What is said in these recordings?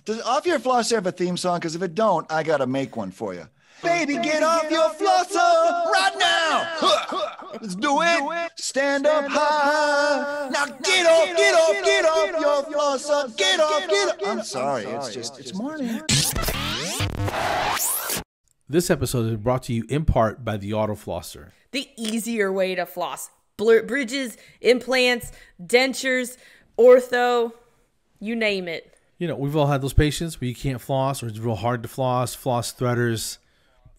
Does Off Your Flosser have a theme song? Because if it don't, I got to make one for you. Baby, get off your flosser right now. Let's do it. Stand up high. Now get off your flosser. Get off. I'm sorry. It's morning. This episode is brought to you in part by the Autoflosser. The easier way to floss. Bridges, implants, dentures, ortho, you name it. You know, we've all had those patients where you can't floss or it's real hard to floss threaders,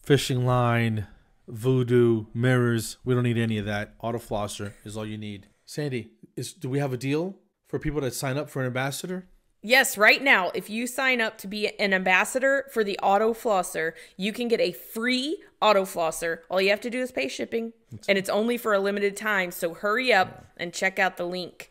fishing line, voodoo, mirrors. We don't need any of that. Autoflosser is all you need. Sandy, do we have a deal for people that sign up for an ambassador? Yes, right now, if you sign up to be an ambassador for the Autoflosser, you can get a free Autoflosser. All you have to do is pay shipping, and it's only for a limited time, so hurry up and check out the link.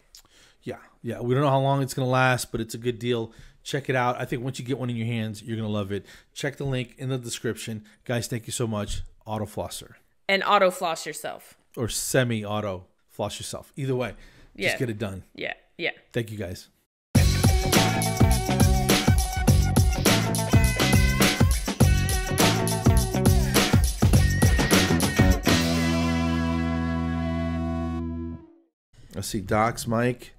Yeah, we don't know how long it's going to last, but it's a good deal. Check it out. I think once you get one in your hands, you're going to love it. Check the link in the description. Guys, thank you so much. Autoflosser. And auto-floss yourself. Or semi-auto floss yourself. Either way, just get it done. Yeah. Thank you, guys. I see Doc's mic.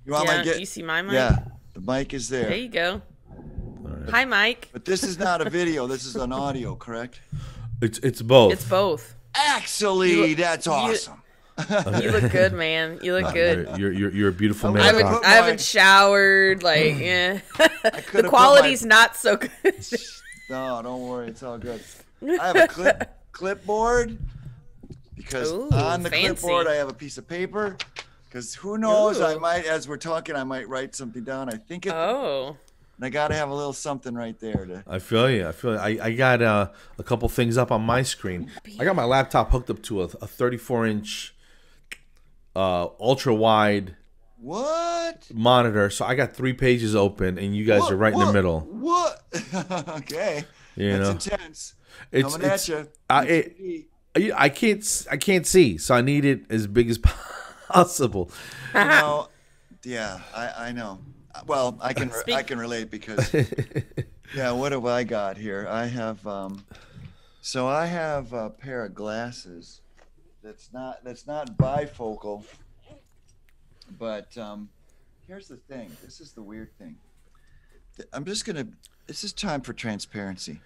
You see my mic? Yeah, the mic is there. There you go. Right. Hi, Mike. But this is not a video. This is an audio, correct? It's both. It's both. Actually, that's awesome. You look good, man. You look good. You're a beautiful man. I haven't showered. Like, yeah. The quality's not so good. No, don't worry. It's all good. I have a clipboard because on the clipboard I have a piece of paper. Because who knows? I might, as we're talking, I might write something down. I think it. Oh. And I got to have a little something right there. I feel you. I got a couple things up on my screen. I got my laptop hooked up to a 34-inch ultra wide monitor. So I got 3 pages open, and you guys are right in the middle. What? Okay. That's intense. Coming at you. I can't see, so I need it as big as possible. Yeah, I know. Well, I can relate because what have I got here? I have I have a pair of glasses that's not bifocal, but here's the thing. This is the weird thing. This is time for transparency.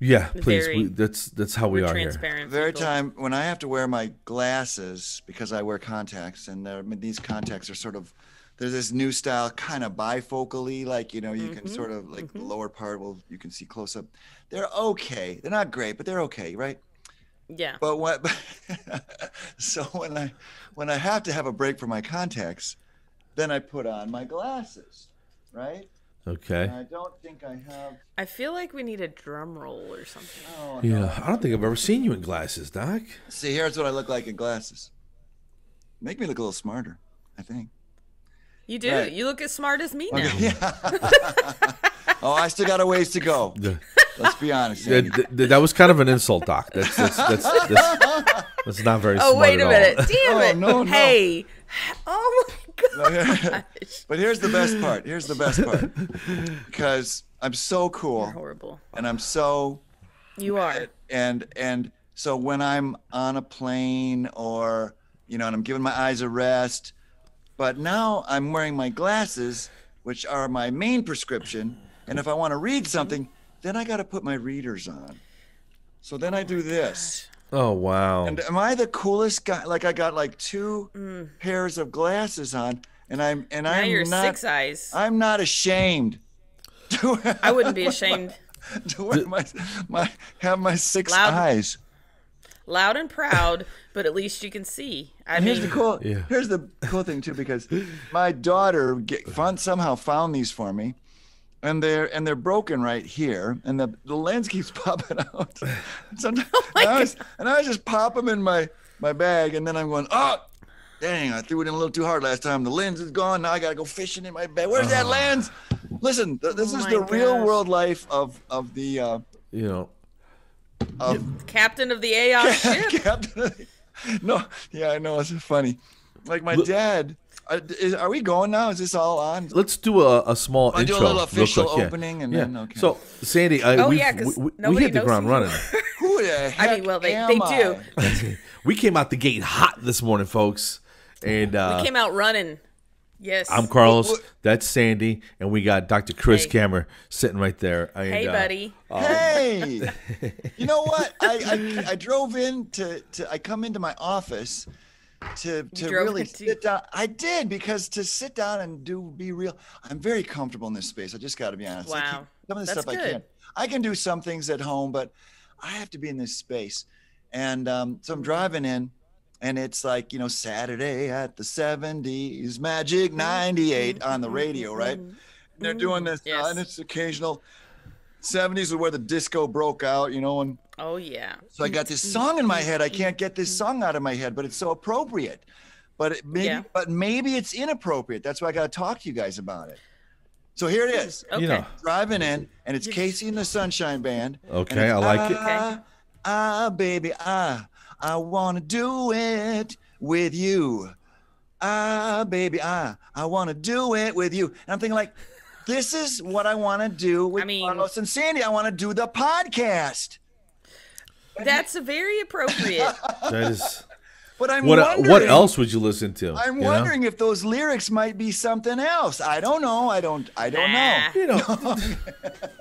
Yeah, please. That's how we are here. Very time when I have to wear my glasses because I wear contacts, and these contacts are sort of, there's this new style, kind of bifocally, like, you can sort of like the lower part you can see close up. They're okay. They're not great, but they're okay, right? Yeah. But so when I have to have a break for my contacts, then I put on my glasses, right? Okay. And I don't think I have. I feel like we need a drum roll or something. Oh, yeah, no. I don't think I've ever seen you in glasses, Doc. See, here's what I look like in glasses. Make me look a little smarter, I think. You do. Right. You look as smart as me now. Okay, yeah. Oh, I still got a ways to go. Let's be honest. That was kind of an insult, Doc. That's not very smart. Oh, wait a minute. All. Damn it. No. Hey. Oh, my God. But here's the best part. Because I'm so cool. You're horrible. And I'm so. You are. And so when I'm on a plane or, and I'm giving my eyes a rest, but now I'm wearing my glasses, which are my main prescription. And if I want to read something, then I got to put my readers on. So then I do this. Oh, wow. And am I the coolest guy? Like, I got like 2 pairs of glasses on, and I'm you're not 6 eyes. I'm not ashamed. I wouldn't be ashamed to wear have my 6 eyes. Loud and proud, but at least you can see. Here's the cool thing too, because my daughter somehow found these for me. And they're broken right here, and the lens keeps popping out. Sometimes, and I just pop them in my bag, and then I'm going, oh, dang, I threw it in a little too hard last time. The lens is gone. Now I gotta go fishing in my bag. Where's that lens? Listen, this is the real world life of the captain of the AAOSH ship. No, yeah, I know, it's funny. Like my dad. Are we going now? Is this all on? Let's do a small I'll intro. do a little official real quick. opening and Yeah. then okay. So, Sandy, we hit the ground running. Who the heck I mean, well, they am do. We came out the gate hot this morning, folks. And We came out running. Yes. I'm Carlos. That's Sandy. And we got Dr. Chris Kammer sitting right there. And, hey, buddy. Hey, you know what? I drove in I come into my office to really sit down. I did, because to sit down and be real, I'm very comfortable in this space. I just got to be honest. Wow. Some of the That's stuff good. I can do some things at home, but I have to be in this space. And so I'm driving in, and it's like, Saturday at the 70s, Magic 98 on the radio, right? And they're doing this, and it's occasional. 70s is where the disco broke out, and Oh, yeah. so I got this song in my head. I can't get this song out of my head, but it's so appropriate. But maybe it's inappropriate. That's why I got to talk to you guys about it. So here it is. Okay. Driving in, and it's Casey and the Sunshine Band. Okay, I like it. Baby, I want to do it with you. Baby, I want to do it with you. And I'm thinking, like, this is what I want to do with Carlos and Sandy. I want to do the podcast. That's very appropriate. That is. But I'm What wondering, else would you listen to? I'm wondering if those lyrics might be something else. I don't know. I don't know.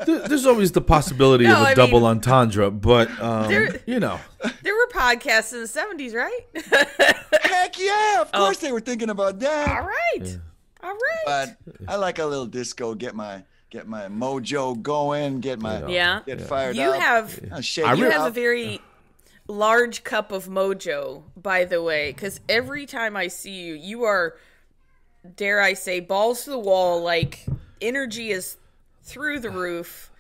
There's always the possibility of a double entendre, but There were podcasts in the 70s, right? Heck yeah! Of course they were thinking about that. All right. All right. But I like a little disco. Get my mojo going. Get fired You up. have a very large cup of mojo, by the way, because every time I see you, you are, dare I say, balls to the wall. Like, energy is through the roof.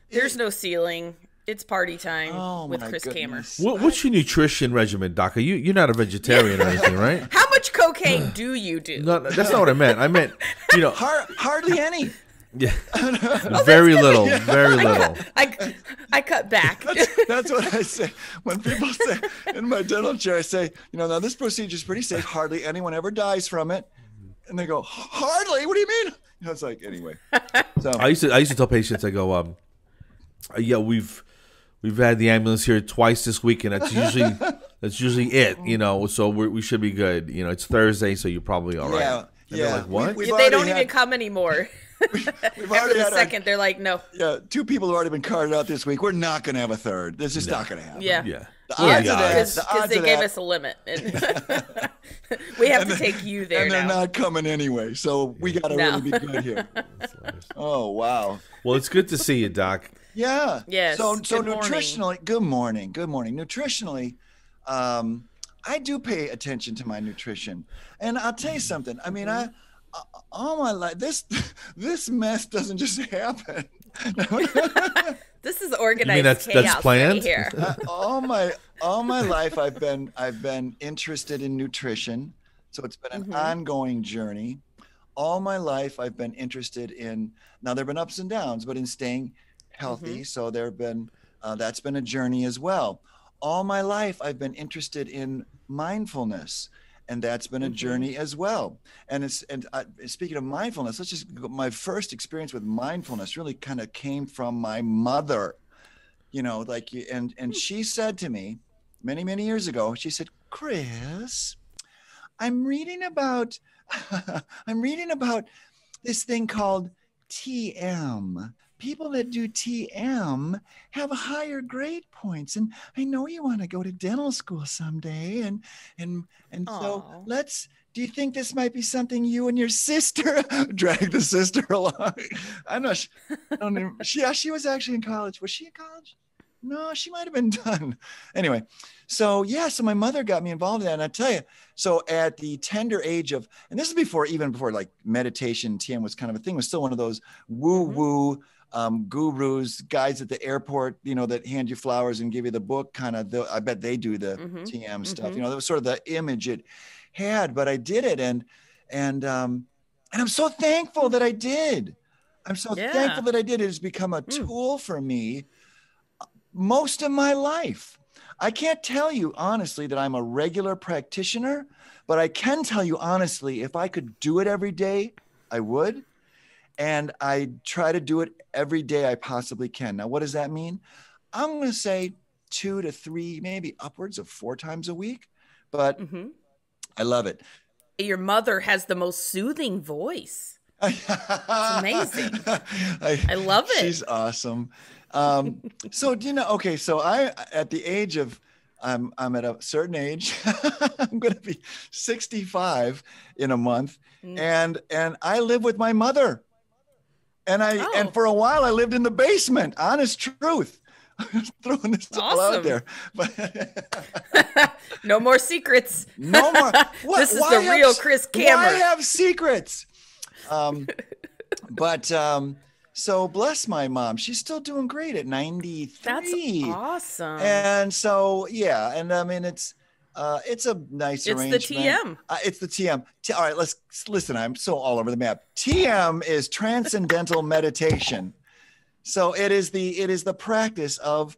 There's no ceiling. It's party time with Chris Kammer. What's your nutrition regimen, Doc? You're not a vegetarian or anything, right? How much cocaine do you do? No, that's not what I meant. I meant, hardly any. Yeah, very little, very little. I cut back. That's what I say when people say in my dental chair. I say, now this procedure is pretty safe. Hardly anyone ever dies from it. And they go, hardly? What do you mean? It's like, anyway. So I used to tell patients, I go, we've had the ambulance here twice this week, and that's usually it. So we should be good. It's Thursday, so you're probably all right. Yeah. Like, what? They don't even come anymore. We've already had second, they're like, no. Yeah, 2 people have already been carted out this week. We're not going to have a third. This is not going to happen. Yeah. The odds of that, because they gave us a limit. We have to take you there and they're now. not coming anyway, so we got to really be good here. Oh, wow. Well, it's good to see you, Doc. Yeah. Yes. So good nutritionally, morning. good morning. Nutritionally, I do pay attention to my nutrition, and I'll tell you something. I mean, all my life, this mess doesn't just happen. This is organized chaos that's planned? right here. all my life, I've been interested in nutrition, so it's been an ongoing journey. All my life, I've been interested in. Now there've been ups and downs, but in staying healthy. So there've been that's been a journey as well. All my life, I've been interested in mindfulness, and that's been a journey as well. And speaking of mindfulness, my first experience with mindfulness really kind of came from my mother. And she said to me many, many years ago, she said, Chris, I'm reading about this thing called TM. People that do TM have higher grade points, and I know you want to go to dental school someday, and so do you think this might be something you and your sister drag the sister along? I'm not. I don't even, she was actually in college. Was she in college? No, she might have been done. Anyway, so my mother got me involved in that, and I tell you, so at the tender age of, and this is before like meditation, TM was kind of a thing. It was still one of those woo-woo gurus, guys at the airport, that hand you flowers and give you the book kind of. I bet they do the TM stuff. That was sort of the image it had. But I did it, and I'm so thankful that I did. I'm so thankful that I did. It has become a tool for me most of my life. I can't tell you honestly that I'm a regular practitioner, but I can tell you honestly, if I could do it every day, I would. And I try to do it every day I possibly can. Now, what does that mean? I'm going to say 2 to 3, maybe upwards of 4 times a week, but I love it. Your mother has the most soothing voice. It's amazing. I love it. She's awesome. So, okay, so at the age of, I'm at a certain age, I'm going to be 65 in a month. And I live with my mother. And for a while I lived in the basement. Honest truth. I'm throwing this all out there. But no more secrets. No more. This is the real Chris Kammer. Why have secrets? So bless my mom. She's still doing great at 93. That's awesome. And so, yeah. And I mean, it's a nice arrangement. It's the TM. It's the TM. All right, let's listen. I'm so all over the map. TM is transcendental meditation. So it is the practice of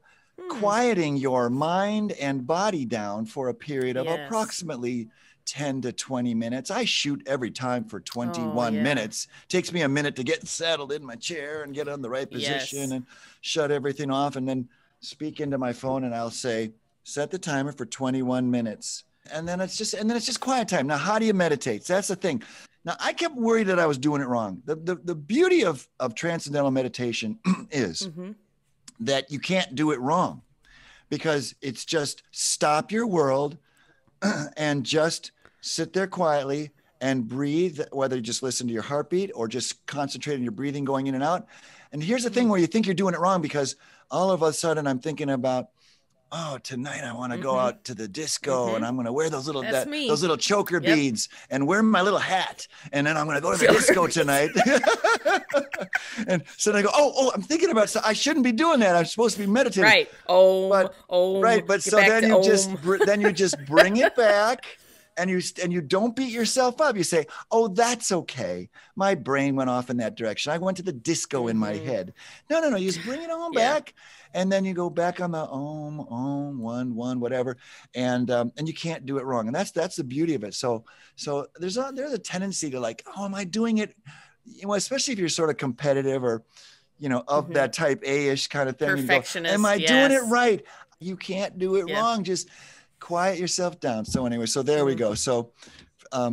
quieting your mind and body down for a period of approximately 10 to 20 minutes. I shoot every time for 21 minutes. Takes me a minute to get settled in my chair and get on the right position and shut everything off, and then speak into my phone, and I'll say, set the timer for 21 minutes. And then it's just quiet time. Now, how do you meditate? So that's the thing. Now, I kept worried that I was doing it wrong. The beauty of transcendental meditation is that you can't do it wrong, because it's just stop your world and just sit there quietly and breathe, whether you just listen to your heartbeat or just concentrate on your breathing going in and out. And here's the thing where you think you're doing it wrong, because all of a sudden I'm thinking about, oh, tonight I want to go out to the disco and I'm going to wear those little choker beads and wear my little hat. And then I'm going to go to the disco tonight. And so then I go, oh, I'm thinking about, so I shouldn't be doing that. I'm supposed to be meditating. Right. Right. But so then you just bring it back. And you don't beat yourself up. You say, oh, that's okay. My brain went off in that direction. I went to the disco in my head. No. You just bring it on back. And then you go back on the om, one, whatever. And you can't do it wrong. And that's the beauty of it. So there's a tendency to like, oh, am I doing it? Especially if you're sort of competitive or, of that type A-ish kind of thing. Perfectionist. Am I doing it right? You can't do it wrong. Just quiet yourself down. So anyway, so there we go. So, I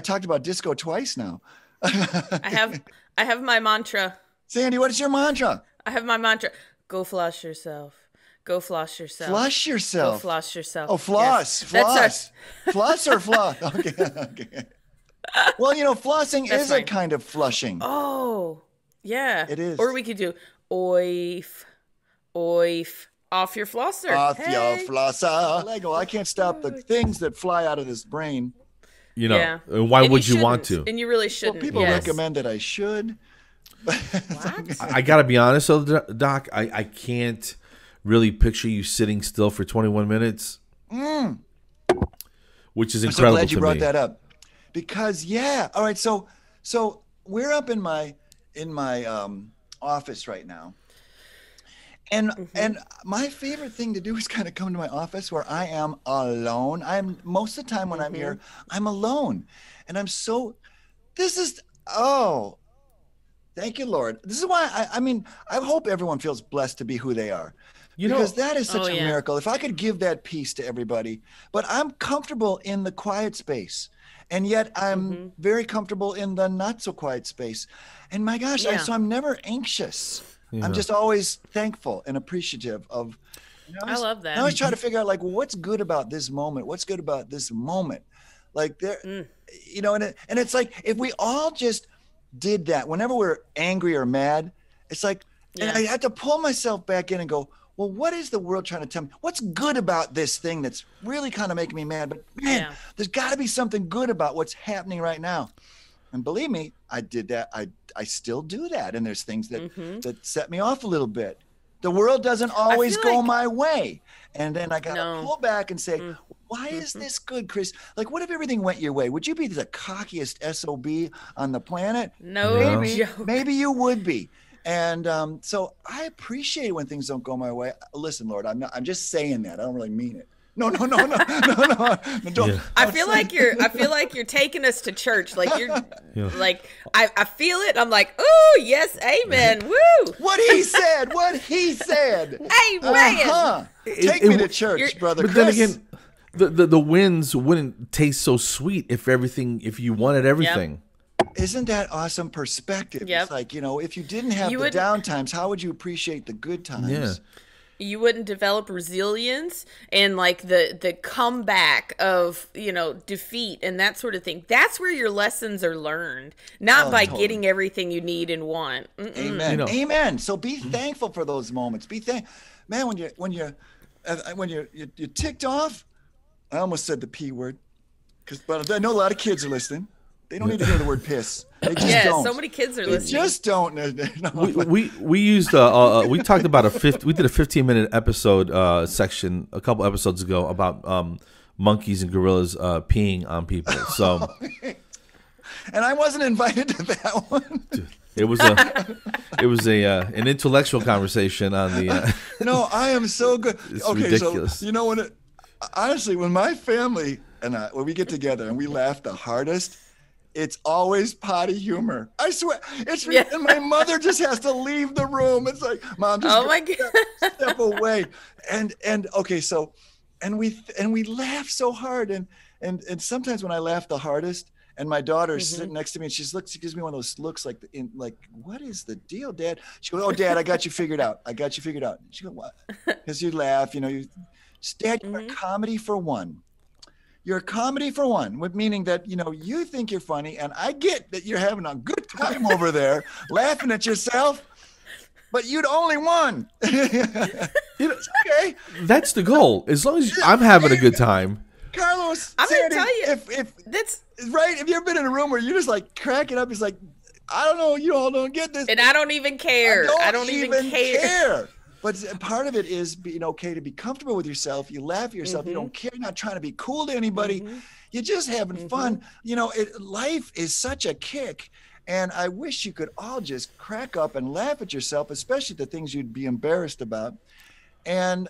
talked about disco twice now. I have my mantra. Sandy, what is your mantra? I have my mantra. Go floss yourself. Go floss yourself. Flush yourself. Go floss yourself. Oh, floss. Yes. Floss. Floss or floss? Okay. Well, flossing is a kind of flushing. Oh, yeah. It is. Or we could do OYF. Off your flosser. Off your flosser. Lego, I can't stop the things that fly out of this brain. Why would you want to? And you really shouldn't. Well, people recommend that I should. I got to be honest, though, Doc. I can't really picture you sitting still for 21 minutes, which is incredible. I'm so glad you brought that up, because all right. So we're up in my office right now. And my favorite thing to do is kind of come to my office where I am alone. Most of the time when I'm here, I'm alone. And thank you, Lord. This is why I hope everyone feels blessed to be who they are. Because that is such a miracle. If I could give that peace to everybody, but I'm comfortable in the quiet space. And yet I'm very comfortable in the not so quiet space. And my gosh, so I'm never anxious. I'm just always thankful and appreciative of. I love that. I always try to figure out what's good about this moment. What's good about this moment? And it's like if we all just did that whenever we're angry or mad, it's like, and I had to pull myself back in and go, well, what is the world trying to tell me? What's good about this thing that's really kind of making me mad? But man, there's got to be something good about what's happening right now. And believe me, I did that. I still do that. And there's things that set me off a little bit. The world doesn't always go my way. And then I got to pull back and say, why is this good, Chris? What if everything went your way? Would you be the cockiest SOB on the planet? No. Maybe you would be. And so I appreciate when things don't go my way. Listen, Lord, I'm just saying that. I don't really mean it. No. Don't. I feel like you're taking us to church. Like like I feel it. I'm like, oh yes, amen. Woo. What he said. Amen. Take me to church, brother. But Chris. then again, the wins wouldn't taste so sweet if you wanted everything. Isn't that awesome perspective? Yep. It's like, if you didn't have the down times, how would you appreciate the good times? Yeah. You wouldn't develop resilience and like the comeback of, defeat and that sort of thing. That's where your lessons are learned, not by getting everything you need and want. Amen. Amen. So be thankful for those moments. Man, when you're ticked off, I almost said the P word, but I know a lot of kids are listening. They don't need to hear the word piss. They just don't. So many kids are listening. They just don't. We used we talked about we did a 15-minute episode section a couple episodes ago about monkeys and gorillas peeing on people. So, and I wasn't invited to that one. Dude, it was an intellectual conversation on the. No, I am so good. It's okay, ridiculous. so honestly, when my family and when we get together and we laugh the hardest, it's always potty humor. I swear. And my mother just has to leave the room. It's like, Mom, just step away. And okay, so we laugh so hard and sometimes when I laugh the hardest and my daughter's sitting next to me and she gives me one of those looks like what is the deal, Dad? She goes, "Oh, Dad, I got you figured out. She goes, "What?" Because you laugh, Dad, you're a comedy for one. You're a comedy for one, meaning that, you think you're funny, and I get that you're having a good time over there laughing at yourself, but you'd only won. It's okay. That's the goal. As long as I'm having a good time. Carlos, I'm going to tell you, have you ever been in a room where you're just like cracking up? It's like, I don't know, you all don't get this. And I don't even care. I don't even care. But part of it is being okay to be comfortable with yourself. You laugh at yourself. You don't care. You're not trying to be cool to anybody. You're just having fun. Life is such a kick. And I wish you could all just crack up and laugh at yourself, especially the things you'd be embarrassed about. And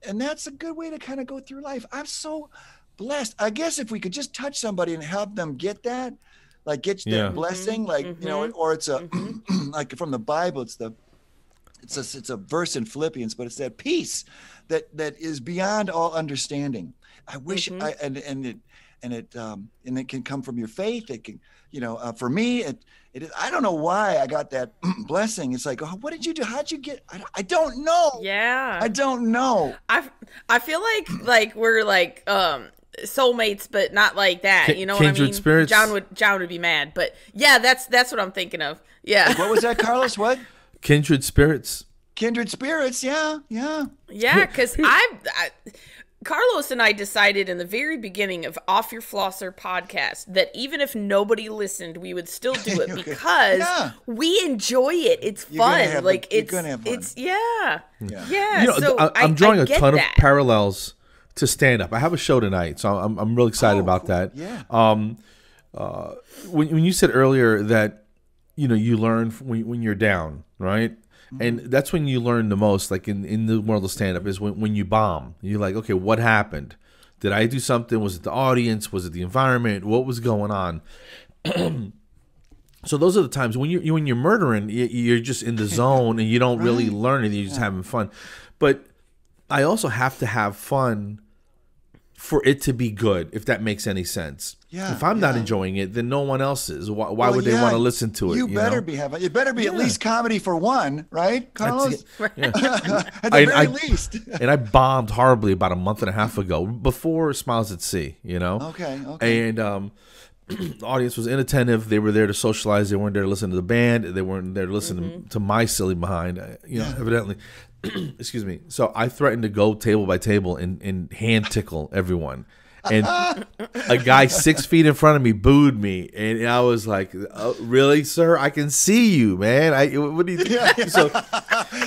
that's a good way to kind of go through life. I'm so blessed. I guess if we could just touch somebody and help them get that, like get their blessing, like, or it's like from the Bible, it's a verse in Philippians, but it's that peace that is beyond all understanding. I wish and it can come from your faith. It can, for me, it I don't know why I got that blessing. It's like, oh, what did you do? How'd you get? I don't know. Yeah, I don't know. I feel like we're like soulmates, but not like that. You know what I mean? Kindred spirits. John would be mad, but yeah, that's what I'm thinking of. Yeah. What was that, Carlos? What? Kindred spirits. Kindred spirits, yeah. Because Carlos and I decided in the very beginning of Off Your Flosser podcast that even if nobody listened, we would still do it because we enjoy it. It's fun. I'm drawing a ton of parallels to stand up. I have a show tonight, so I'm really excited about that. Yeah. When you said earlier that you learn when you're down, right? And that's when you learn the most, like in the world of stand-up, is when you bomb. You're like, okay, what happened? Did I do something? Was it the audience? Was it the environment? What was going on? So those are the times when you're murdering, you're just in the zone and you don't really learn anything. You're just having fun. But I also have to have fun for it to be good, if that makes any sense. Yeah. If I'm not enjoying it, then no one else is. Why would they want to listen to it? You better be having. It better be at least comedy for one, right, Carlos? Right. At the very least. And I bombed horribly about a month and a half ago, before Smiles at Sea. Okay. And the audience was inattentive. They were there to socialize. They weren't there to listen to the band. They weren't there to listen to my silly behind. Evidently. Excuse me. So I threatened to go table by table and hand tickle everyone. And a guy 6 feet in front of me booed me, and I was like, oh, "Really, sir? I can see you, man. What do you do?" So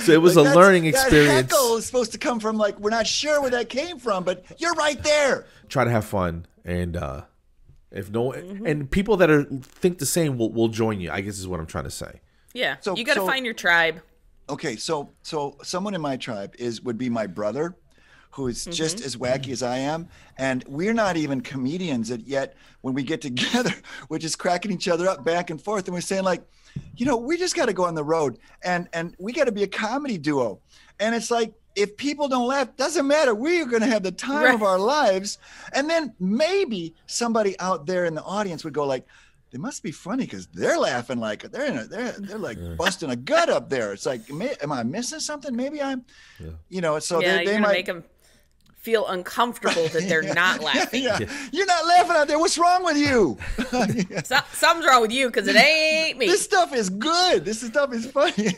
it was a learning experience. That heckle is supposed to come from we're not sure where that came from, but you're right there. Try to have fun, and if no, and people that think the same will join you. I guess is what I'm trying to say. Yeah. So You got to find your tribe. Okay, so someone in my tribe would be my brother, who is just as wacky as I am, and we're not even comedians yet. When we get together, we're just cracking each other up back and forth, and we're saying like, we just got to go on the road, and we got to be a comedy duo, and it's like, if people don't laugh, doesn't matter. We're going to have the time of our lives, and then maybe somebody out there in the audience would go like, they must be funny because they're laughing like they're like busting a gut up there. It's like, am I missing something? Maybe I'm, So they might make them feel uncomfortable that they're not laughing. You're not laughing out there. What's wrong with you? Something's wrong with you because it ain't me. This stuff is good. This stuff is funny.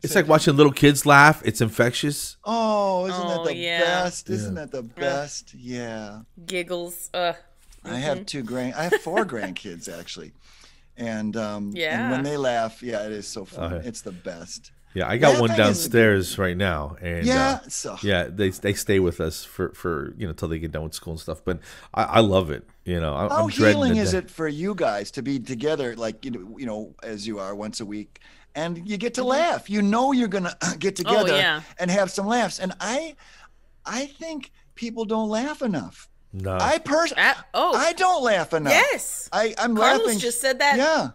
It's like watching little kids laugh. It's infectious. Oh, isn't that the best? Isn't that the best? Yeah. Giggles. I have I have 4 grandkids actually, and when they laugh, it is so fun. It's the best. Yeah, I got one downstairs right now, and they stay with us for till they get done with school and stuff. But I love it. How healing is it for you guys to be together, like as you are once a week, and you get to laugh. You're gonna get together and have some laughs, and I think people don't laugh enough. No, I don't laugh enough. Yes, I'm Carlos laughing. Just said that. Yeah,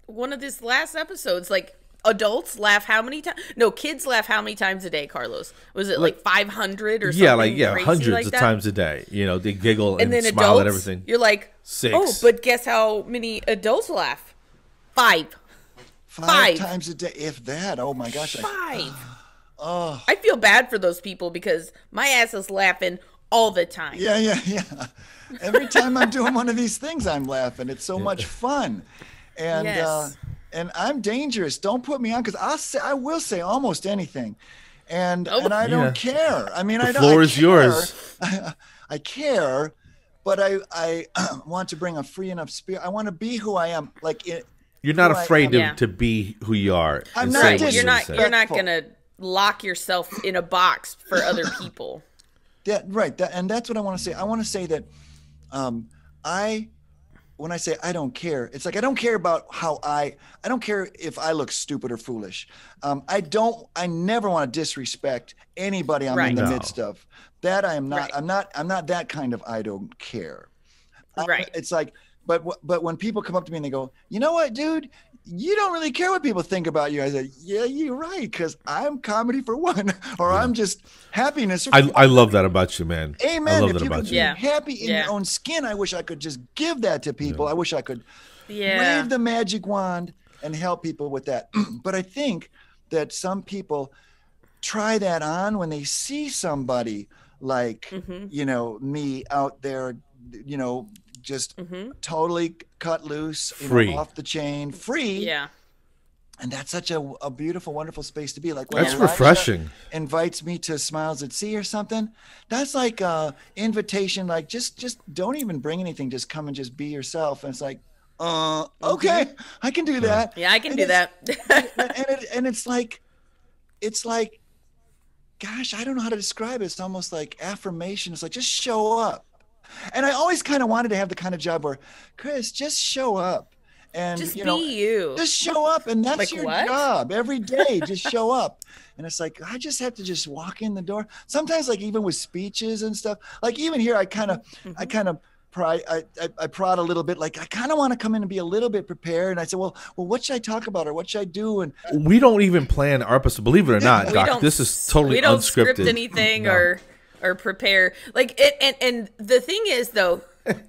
one of his last episodes. Like, adults laugh how many times? No, kids laugh how many times a day? Carlos, was it like 500 or something? Hundreds like of that? times a day. They giggle and then smile adults, at everything. You're like 6. Oh, but guess how many adults laugh? 5. 5 times a day, if that. Oh my gosh, 5. Oh, I feel bad for those people because my ass is laughing all the time. Yeah. Every time I'm doing one of these things, I'm laughing. It's so much fun, and and I'm dangerous. Don't put me on because I will say almost anything, and I don't care. I mean, the floor is yours. I care, but I want to bring a free enough spirit. I want to be who I am. You're not afraid to be who you are. I'm not. You're not gonna lock yourself in a box for other people. And that's what I want to say. I want to say that when I say I don't care, it's like I don't care about I don't care if I look stupid or foolish. I never want to disrespect anybody I'm in the midst of. That I am not. Right. I'm not that kind of I don't care. Right. It's like, but when people come up to me and they go, you know what, dude, you don't really care what people think about you. I say, yeah, you're right, because I'm comedy for one, or I'm just happiness. I love that about you, man. Amen. I love if that you about can be happy in your own skin, I wish I could just give that to people. I wish I could wave the magic wand and help people with that. But I think that some people try that on when they see somebody like, me out there, just totally cut loose, free, off the chain, free. Yeah. And that's such a beautiful, wonderful space to be. Like, that's refreshing. Invites me to Smiles at Sea or something. That's like a invitation. Like, just don't even bring anything. Just come and just be yourself. And it's like, okay, I can do that. Yeah, I can do that. and it's like, gosh, I don't know how to describe it. It's almost like affirmation. It's like, just show up. And I always kind of wanted to have the kind of job where, Chris, just show up. And just be you. Just show up, and that's like your what? job every day. Just show up. And it's like, I just have to just walk in the door. Sometimes, like, even with speeches and stuff, like even here, I kind of prod a little bit. Like, I kind of want to come in and be a little bit prepared. And I said, well, what should I talk about, or what should I do? And we don't even plan our episode. Believe it or not, Doc, this is totally unscripted. We don't script anything or prepare. Like it, and the thing is, though,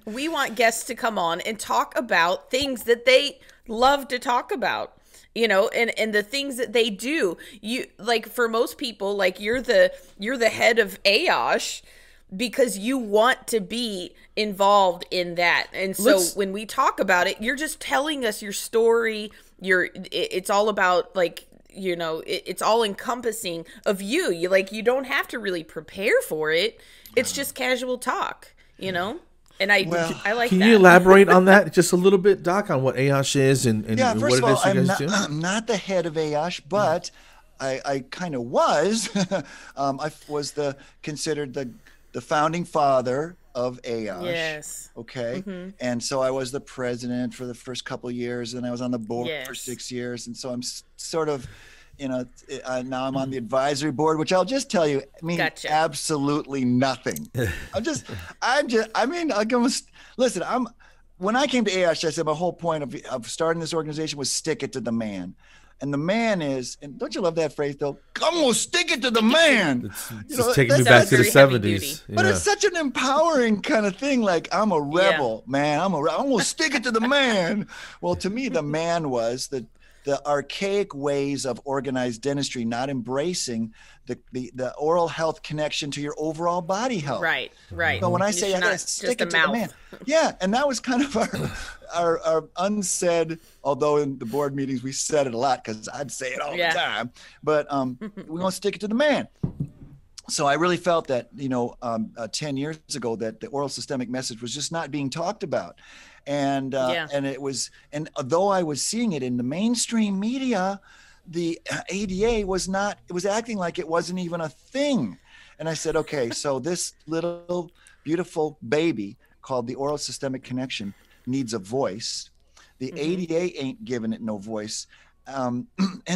we want guests to come on and talk about things that they love to talk about, and the things that they do. You, like, for most people, like, you're the head of AAOSH because you want to be involved in that. And so when we talk about it, you're just telling us your story. It's all about, like, it's all encompassing of you. You don't have to really prepare for it. It's just casual talk, And I like can that. you elaborate on that just a little bit, Doc, on what AAOSH is and what it is you guys do? I'm not the head of AAOSH, but I kind of was. I was considered the founding father of AAOSH. Yes. Okay. And so I was the president for the first couple of years, and I was on the board for Yes. 6 years. And so I'm sort of, you know, now I'm on the advisory board, which I'll just tell you, I mean, Gotcha. absolutely nothing. I mean, I almost, listen, when I came to AAOSH, I said my whole point of starting this organization was stick it to the man. And the man is, and don't you love that phrase though? Come on, stick it to the man. It's just taking me back to the 70s. But it's such an empowering kind of thing. Like, I'm a rebel, man. I'm gonna stick it to the man. Well, to me, the man was the archaic ways of organized dentistry, not embracing the oral health connection to your overall body health. Right. So when I say I gotta stick it to the man, and that was kind of our unsaid, although in the board meetings we said it a lot because I'd say it all the time, but we want to stick it to the man. So I really felt that, 10 years ago that the oral systemic message was just not being talked about. And though I was seeing it in the mainstream media, the ADA was acting like it wasn't even a thing. And I said, okay, so this little beautiful baby called the oral systemic connection needs a voice. The ADA ain't giving it no voice. And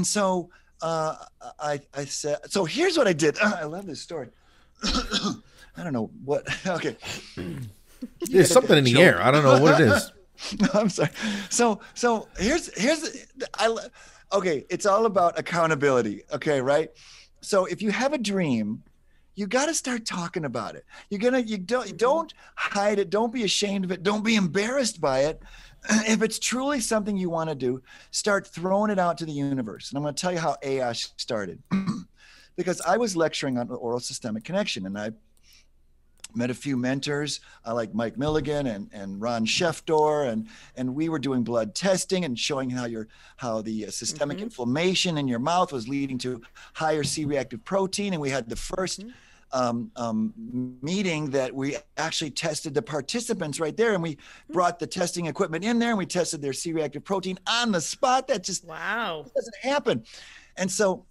so I said, so here's what I did. I love this story. I don't know what, okay. There's something in the air. I don't know what it is. I'm sorry. So okay. It's all about accountability. Okay. Right. So if you have a dream, you got to start talking about it. You don't hide it. Don't be ashamed of it. Don't be embarrassed by it. If it's truly something you want to do, start throwing it out to the universe. And I'm going to tell you how AAOSH started because I was lecturing on the oral systemic connection, and I met a few mentors like Mike Milligan and Ron Sheftor, and we were doing blood testing and showing how the systemic inflammation in your mouth was leading to higher C-reactive protein. And we had the first meeting that we actually tested the participants right there, and we brought the testing equipment in there and we tested their C-reactive protein on the spot. That just doesn't happen. And so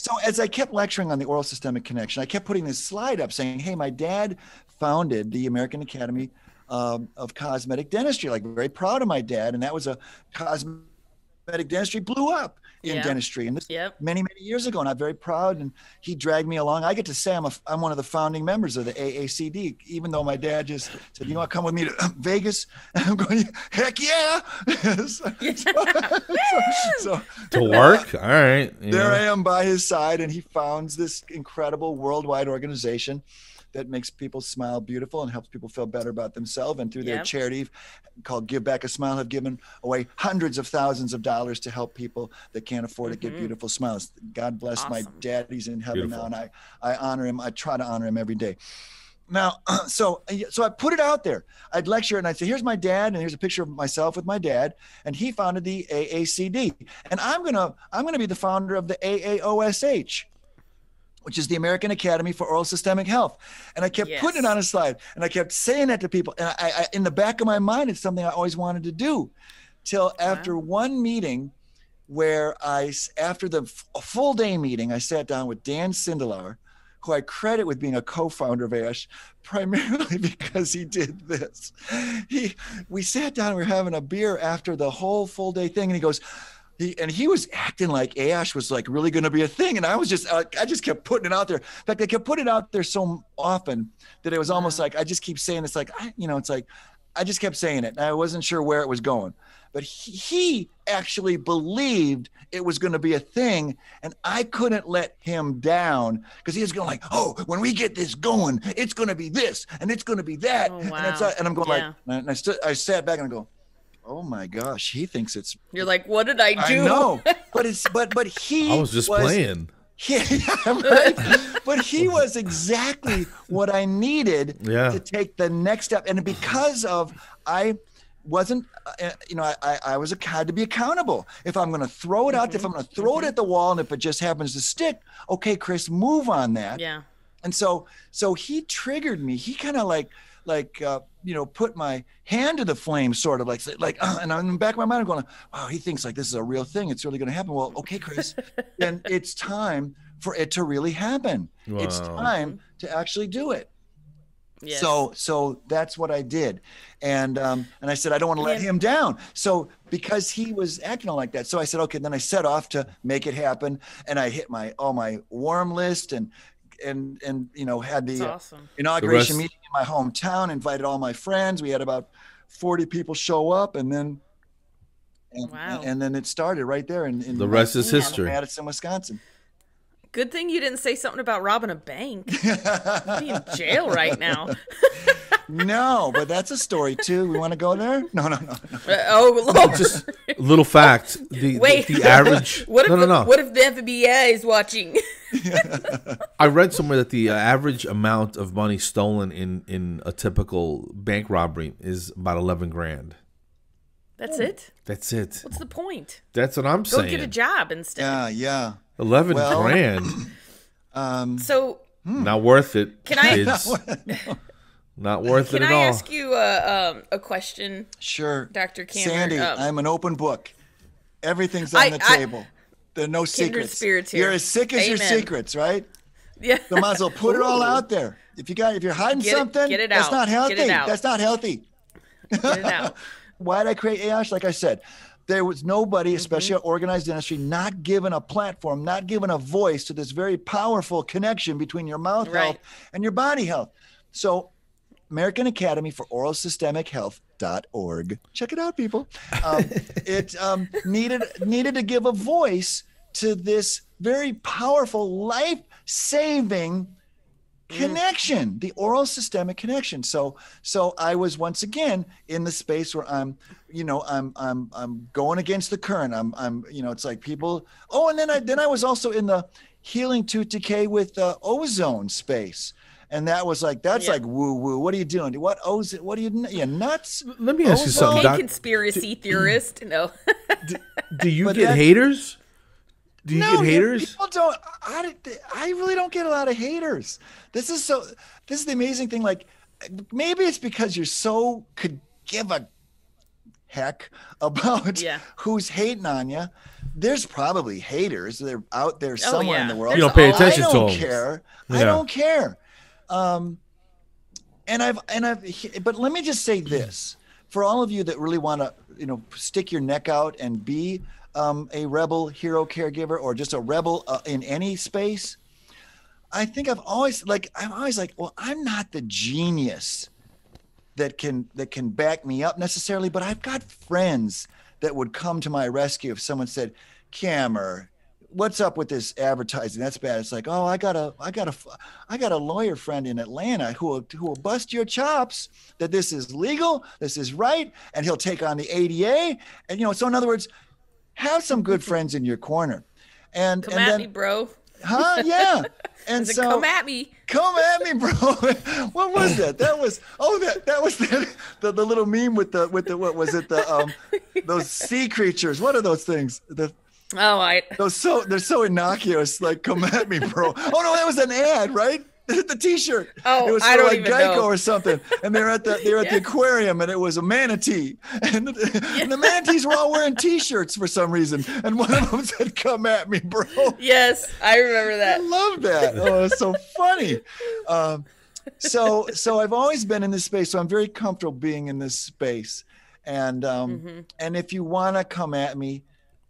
so as I kept lecturing on the oral systemic connection, I kept putting this slide up saying, hey, my dad founded the American Academy of Cosmetic Dentistry. Like, very proud of my dad. And that was a cosmetic dentistry blew up in dentistry. And this many, many years ago. And I'm very proud. And he dragged me along. I get to say I'm one of the founding members of the AACD, even though my dad just said, you want to come with me to Vegas? And I'm going, heck yeah. so to work. All right. There I am by his side. And he founds this incredible worldwide organization that makes people smile beautiful and helps people feel better about themselves. And through their charity called Give Back a Smile, have given away hundreds of thousands of dollars to help people that can't afford to get beautiful smiles. God bless my dad. He's in heaven now, and I honor him. I try to honor him every day. Now, so I put it out there. I'd lecture and I'd say, here's my dad, and here's a picture of myself with my dad, and he founded the AACD. And I'm gonna be the founder of the AAOSH, which is the American Academy for Oral Systemic Health. And I kept putting it on a slide, and I kept saying that to people. And I in the back of my mind, it's something I always wanted to do, till after one meeting where after the full day meeting, I sat down with Dan Sindelar, who I credit with being a co-founder of AAOSH, primarily because he did this. We sat down, we were having a beer after the whole full day thing, and he goes, he was acting like AAOSH was like really going to be a thing. And I just kept putting it out there. In fact, I kept putting it out there so often that it was almost like, I just keep saying, it's like, it's like, I just kept saying it. And I wasn't sure where it was going, but he actually believed it was going to be a thing. And I couldn't let him down because he was going like, oh, when we get this going, it's going to be this and it's going to be that. Oh, wow. And I'm going like, and I sat back and I go, oh my gosh, he thinks it's. You're like, what did I do? I know, but he. I was just playing. Yeah, right. But he was exactly what I needed to take the next step, and because of I wasn't, I had to be accountable. If I'm going to throw it out, if I'm going to throw it at the wall, and if it just happens to stick, okay, Chris, move on that. Yeah. And so he triggered me. He kind of put my hand to the flame, sort of and in the back of my mind, I'm going, wow, he thinks like this is a real thing. It's really going to happen. Well, okay, Chris, then it's time for it to really happen. Wow. It's time to actually do it. Yes. So that's what I did. And I said, I don't want to let him down. So because he was acting like that, so I said, okay, then I set off to make it happen. And I hit my warm list and had the awesome. inauguration meeting in my hometown, invited all my friends. We had about 40 people show up, and then it started right there in the rest is history. Madison, Wisconsin. Good thing you didn't say something about robbing a bank. You'd be in jail right now. No, but that's a story too. We want to go there? No. Oh, Lord. Just a little fact. The average. What if the FBI is watching? I read somewhere that the average amount of money stolen in a typical bank robbery is about 11 grand. That's it? That's it. What's the point? That's what I'm saying. Go get a job instead. Yeah. 11 grand. So not worth it. Can I? Not worth it at all. Can I ask you a question? Sure, Dr. Kammer. Sandy, I'm an open book. Everything's on the table. There are no secrets. Spirits here. You're as sick as your secrets, right? Yeah. So might as well put it all out there. If you're hiding something, get it that's out. not healthy. Get it out. That's not healthy. Get it out. Why did I create AAOSH? Like I said, there was nobody, especially an organized industry, not given a platform, not given a voice to this very powerful connection between your mouth health and your body health. So American Academy for Oral Systemic Health.org. Check it out, people. It needed to give a voice to this very powerful, life-saving connection, the oral systemic connection. So I was once again in the space where I'm going against the current. I'm it's like people. Oh, and then I was also in the healing tooth decay with ozone space. And that was like, like woo woo. What are you doing? What ozone? What are you nuts? Let me ask you something, Doc. Conspiracy theorist. No. Do you get haters? Do you get haters? People don't. I really don't get a lot of haters. This is the amazing thing. Like, maybe it's because could give a heck about who's hating on you. There's probably haters. They're out there somewhere in the world. You don't pay attention to them. I don't care. But let me just say this for all of you that really want to, stick your neck out and be a rebel hero caregiver or just a rebel in any space. I think I'm always like, well, I'm not the genius that can back me up necessarily, but I've got friends that would come to my rescue if someone said, Kammer, what's up with this advertising? That's bad. It's like, oh, I got a lawyer friend in Atlanta who will bust your chops that this is legal, this is right, and he'll take on the ADA. And so in other words, have some good friends in your corner. And come at me, bro. Huh? Yeah. And so come at me. Come at me, bro. What was that? That was the little meme with the what was it? Those sea creatures. What are those things? They're so innocuous. Like, come at me, bro. Oh no, that was an ad, right? The T-shirt. Oh, it was for I don't like even Geico know. or something, and they were at the aquarium, and it was a manatee, and the manatees were all wearing T-shirts for some reason, and one of them said, "Come at me, bro." Yes, I remember that. I love that. Oh, it's so funny. So I've always been in this space, so I'm very comfortable being in this space, and if you want to come at me,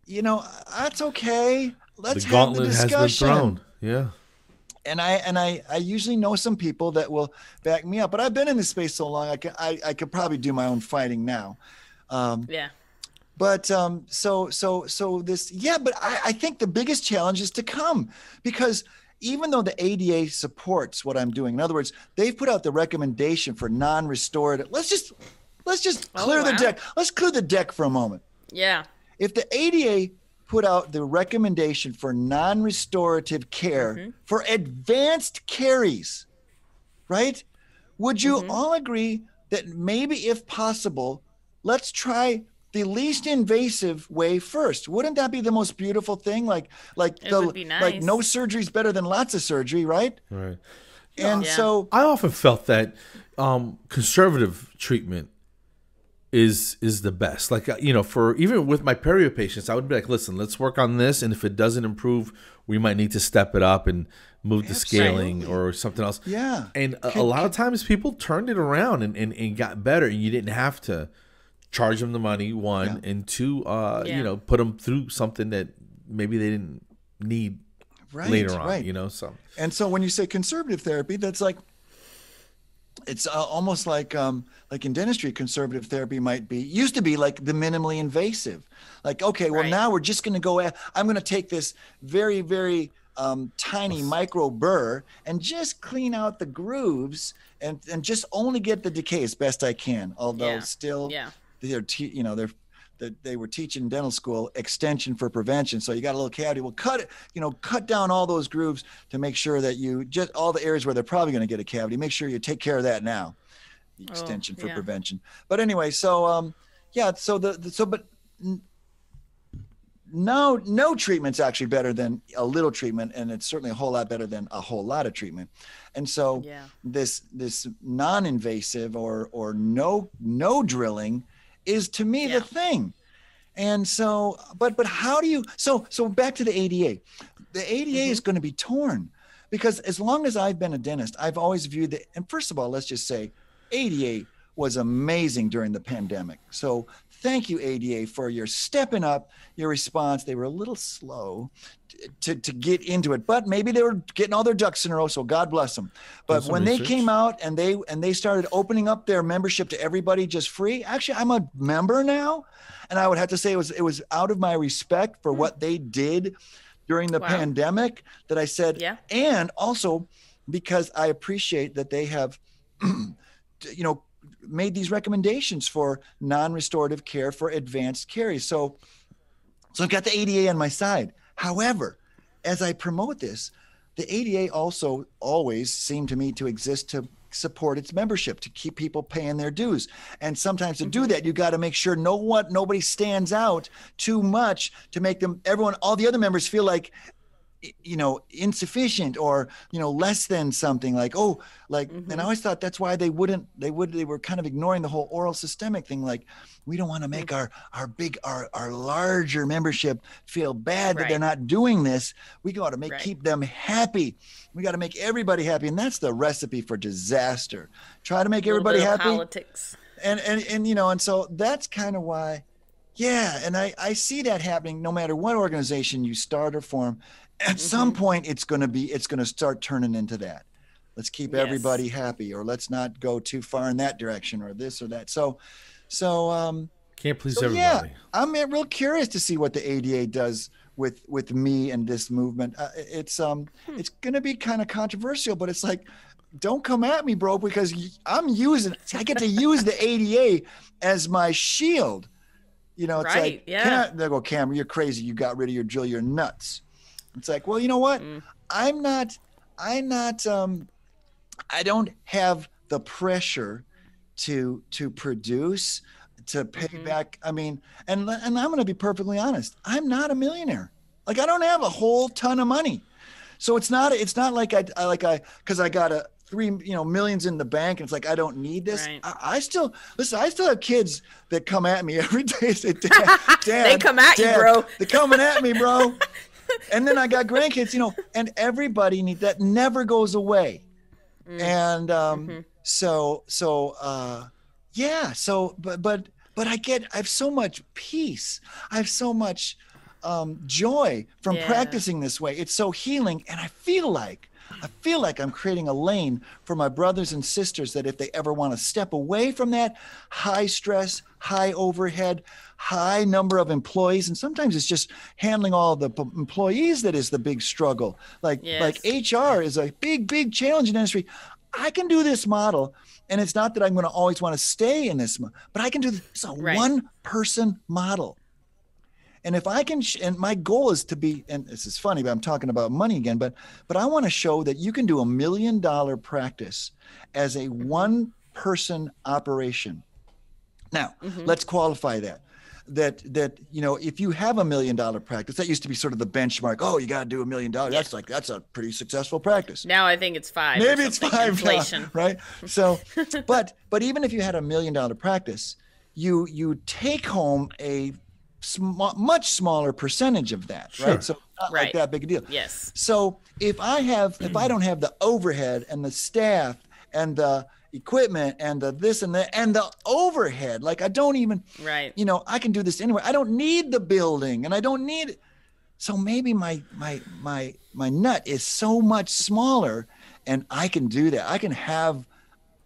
that's okay. Let's have the discussion. Has been thrown. Yeah. And I usually know some people that will back me up, but I've been in this space so long, I could probably do my own fighting now. But so this, but I think the biggest challenge is to come, because even though the ADA supports what I'm doing, in other words, they've put out the recommendation for non-restorative. Let's just clear the deck. Let's clear the deck for a moment. Yeah. If the ADA put out the recommendation for non-restorative care for advanced caries, right? Would you all agree that maybe, if possible, let's try the least invasive way first? Wouldn't that be the most beautiful thing? Like would be nice. Like no surgery is better than lots of surgery, right? Right. And so I often felt that conservative treatment is the best. Like, you know, for even with my perio patients, I would be like, listen, let's work on this, and if it doesn't improve, we might need to step it up and move the scaling or something else. Yeah. And a lot of times people turned it around and got better, and you didn't have to charge them the money, one, and two, you know, put them through something that maybe they didn't need later on, you know. So, and so when you say conservative therapy, that's like, it's almost like in dentistry, conservative therapy used to be like the minimally invasive. Like, okay, well, now we're just going to go, I'm going to take this very, very tiny micro burr and just clean out the grooves and just only get the decay as best I can. Although still, they were teaching in dental school extension for prevention. So you got a little cavity. Well, cut down all those grooves to make sure that you just all the areas where they're probably going to get a cavity. Make sure you take care of that now. The extension for prevention. But anyway, so but no treatment's actually better than a little treatment, and it's certainly a whole lot better than a whole lot of treatment. And so this non-invasive or no drilling is to me the thing. And so, but how do you, so back to the ADA. The ADA is going to be torn, because as long as I've been a dentist, I've always viewed that, and first of all, let's just say ADA was amazing during the pandemic. So thank you, ADA, for your stepping up, your response. They were a little slow to get into it, but maybe they were getting all their ducks in a row, so God bless them. But when they came out and they started opening up their membership to everybody just free, actually, I'm a member now, and I would have to say it was out of my respect for what they did during the pandemic that I said, and also because I appreciate that they have, made these recommendations for non-restorative care for advanced caries. So I've got the ADA on my side. However, as I promote this, the ADA also always seemed to me to exist to support its membership, to keep people paying their dues. And sometimes to do that, you got to make sure nobody stands out too much to make all the other members feel like, insufficient or, less than something like, and I always thought that's why they were kind of ignoring the whole oral systemic thing. Like, we don't want to make our larger membership feel bad that they're not doing this. We got to keep them happy. We got to make everybody happy. And that's the recipe for disaster. Try to make everybody happy. Politics. And so that's kind of why. Yeah. And I see that happening no matter what organization you start or form. At some point, it's going to start turning into that. Let's keep everybody happy, or let's not go too far in that direction, or this or that. So can't please everybody. Yeah, I'm real curious to see what the ADA does with me and this movement. It's going to be kind of controversial, but it's like, don't come at me, bro, because I get to use the ADA as my shield. It's like, they go, Kammer, you're crazy. You got rid of your drill. You're nuts. It's like, well, you know what? I don't have the pressure to produce, to pay back. I mean, and I'm going to be perfectly honest. I'm not a millionaire. Like, I don't have a whole ton of money. So it's not like because I got millions in the bank, and it's like, I don't need this. Right. I still have kids that come at me every day and say, Dad, they come at you, bro. They're coming at me, bro. And then I got grandkids, and everybody that never goes away. And but I have so much peace. I have so much joy from practicing this way. It's so healing. And I feel like I'm creating a lane for my brothers and sisters that if they ever want to step away from that high stress, high overhead, high number of employees, and sometimes it's just handling all the employees that is the big struggle. Like HR is a big challenge in industry. I can do this model, and it's not that I'm going to always want to stay in this, but I can do this. It's a one-person model. And if I can, and my goal is to be, and this is funny, but I'm talking about money again, but I want to show that you can do $1 million practice as a one-person operation. Now, let's qualify that. That if you have $1 million practice, that used to be sort of the benchmark. Oh, you got to do $1 million. That's a pretty successful practice. Now I think it's 5. Maybe it's 5. Inflation, right? So, but even if you had $1 million practice, you take home a much smaller percentage of that, Sure. right? So not like that big a deal. Yes. So if I don't have the overhead and the staff and the equipment and the this and that and the overhead, like I don't even, you know, I can do this anyway. I don't need the building and I don't need it. So maybe my nut is so much smaller and I can do that. I can have,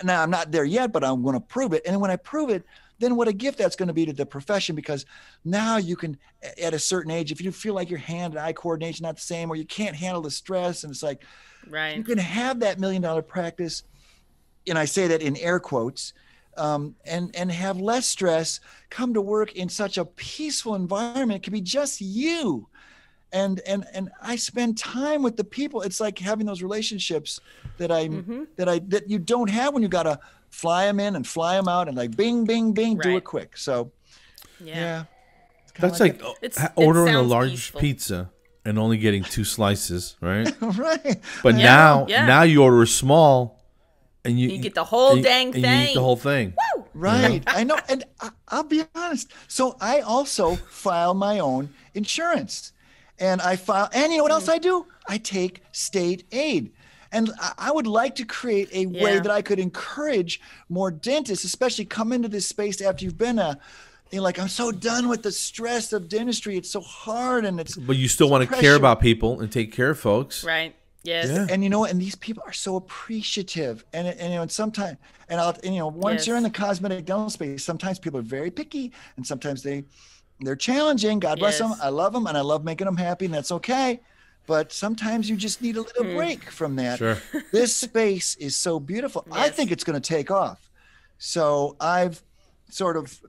now I'm not there yet, but I'm going to prove it. And when I prove it, then what a gift that's going to be to the profession, because now you can, at a certain age, if you feel like your hand and eye coordination not the same, or you can't handle the stress, and it's like, you can have that $1 million practice, and I say that in air quotes, and have less stress, come to work in such a peaceful environment. It can be just you. And I spend time with the people. It's like having those relationships that you don't have when you got to fly them in and fly them out and like bing, bing, bing, do it quick. So yeah. That's like ordering a large pizza and only getting 2 slices, right? Right. But now you order a small and you get the whole dang thing. And you eat the whole thing. Woo! Right. You know? I know. And I'll be honest. So I also file my own insurance. And you know what else I do? I take state aid. And I would like to create a way that I could encourage more dentists, especially come into this space after you've been you're like, I'm so done with the stress of dentistry. It's so hard. But you still want to care about people and take care of folks. Right. Yes. Yeah. And, you know, and these people are so appreciative. And you know, and sometimes, once you're in the cosmetic dental space, sometimes people are very picky and sometimes they're challenging. God bless them. I love them and I love making them happy, and that's okay. But sometimes you just need a little break from that. Sure. This space is so beautiful. I think it's going to take off. So I've sort of,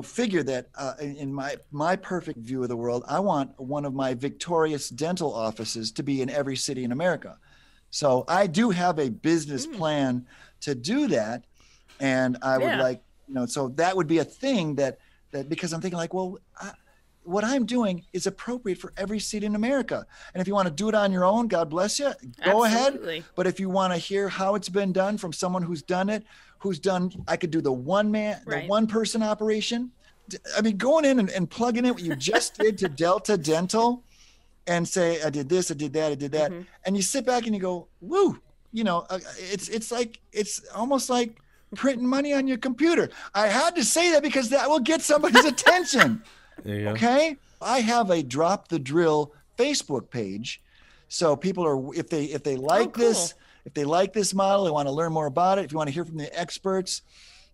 figured that in my perfect view of the world, I want one of my victorious dental offices to be in every city in America. So I do have a business plan to do that. And I would like, so that would be a thing that because I'm thinking like, well, what I'm doing is appropriate for every city in America. And if you want to do it on your own, God bless you, go ahead. But if you want to hear how it's been done from someone who's done it, I could do the one person operation. I mean, going in and plugging in what you just did to Delta Dental and say, I did this, I did that, I did that. And you sit back and you go, woo, it's almost like printing money on your computer. I had to say that because that will get somebody's attention. There you go. Okay. I have a Drop the Drill Facebook page. So people are, if they like this, if they like this model, they want to learn more about it. If you want to hear from the experts,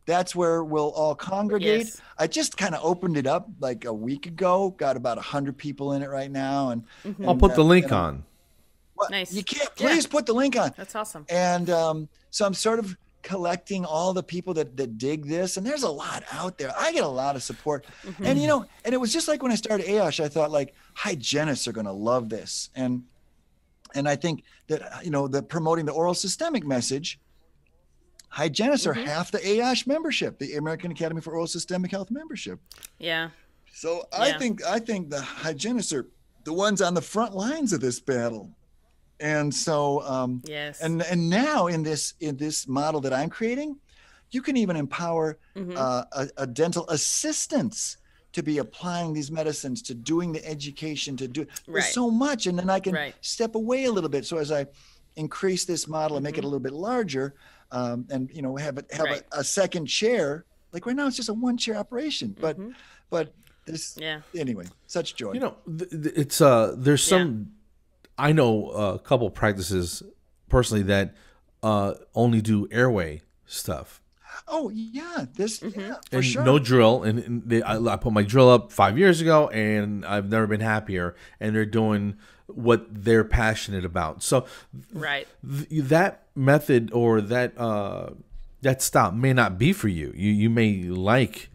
that's where we'll all congregate. Yes. I just kind of opened it up like a week ago, got about 100 people in it right now. And I'll put the link on. Nice. You can't, please put the link on. That's awesome. And so I'm sort of collecting all the people that dig this, and there's a lot out there. I get a lot of support. And and it was just like when I started AAOSH, I thought like hygienists are going to love this. And I think that the promoting the oral systemic message, hygienists are half the AAOSH membership, the American Academy for Oral Systemic Health membership. Yeah. So I think the hygienists are the ones on the front lines of this battle. And so, yes. And now in this model that I'm creating, you can even empower a dental assistants to be applying these medicines, to doing the education, to do there's so much, and then I can step away a little bit. So as I increase this model and make it a little bit larger, and have a second chair. Like right now, it's just a 1-chair operation, but this anyway, such joy. It's there's some. I know a couple practices personally that only do airway stuff. Oh yeah, for and sure. No drill, and I put my drill up 5 years ago, and I've never been happier. And they're doing what they're passionate about. So that method or that style may not be for you. You may like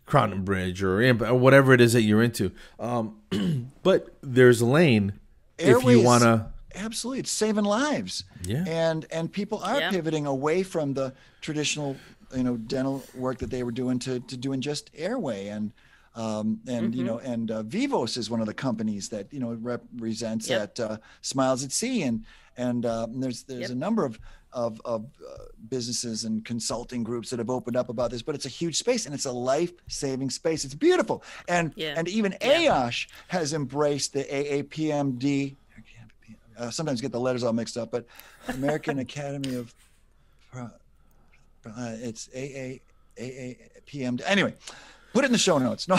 Crown and Bridge or whatever it is that you're into, but there's a lane. If you want to, absolutely, it's saving lives. Yeah, and people are pivoting away from the traditional, dental work that they were doing to doing just airway. And And you know, and Vivos is one of the companies that, you know, represents Yep. at Smiles at Sea, and there's a number of businesses and consulting groups that have opened up about this, but it's a huge space and it's a life-saving space. It's beautiful. And even AAOSH has embraced the AAPMD. Sometimes get the letters all mixed up, but American Academy of it's AAPMD. Anyway, put it in the show notes. No,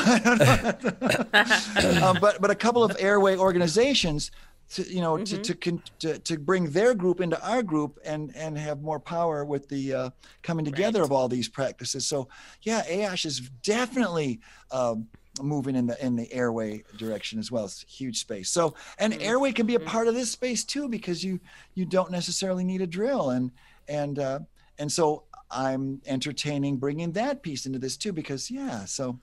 but a couple of airway organizations to, you know, to bring their group into our group and have more power with the coming together of all these practices. So yeah, AAOSH is definitely moving in the airway direction as well. It's a huge space. So, and airway can be a part of this space too, because you don't necessarily need a drill, and so I'm entertaining bringing that piece into this too, because so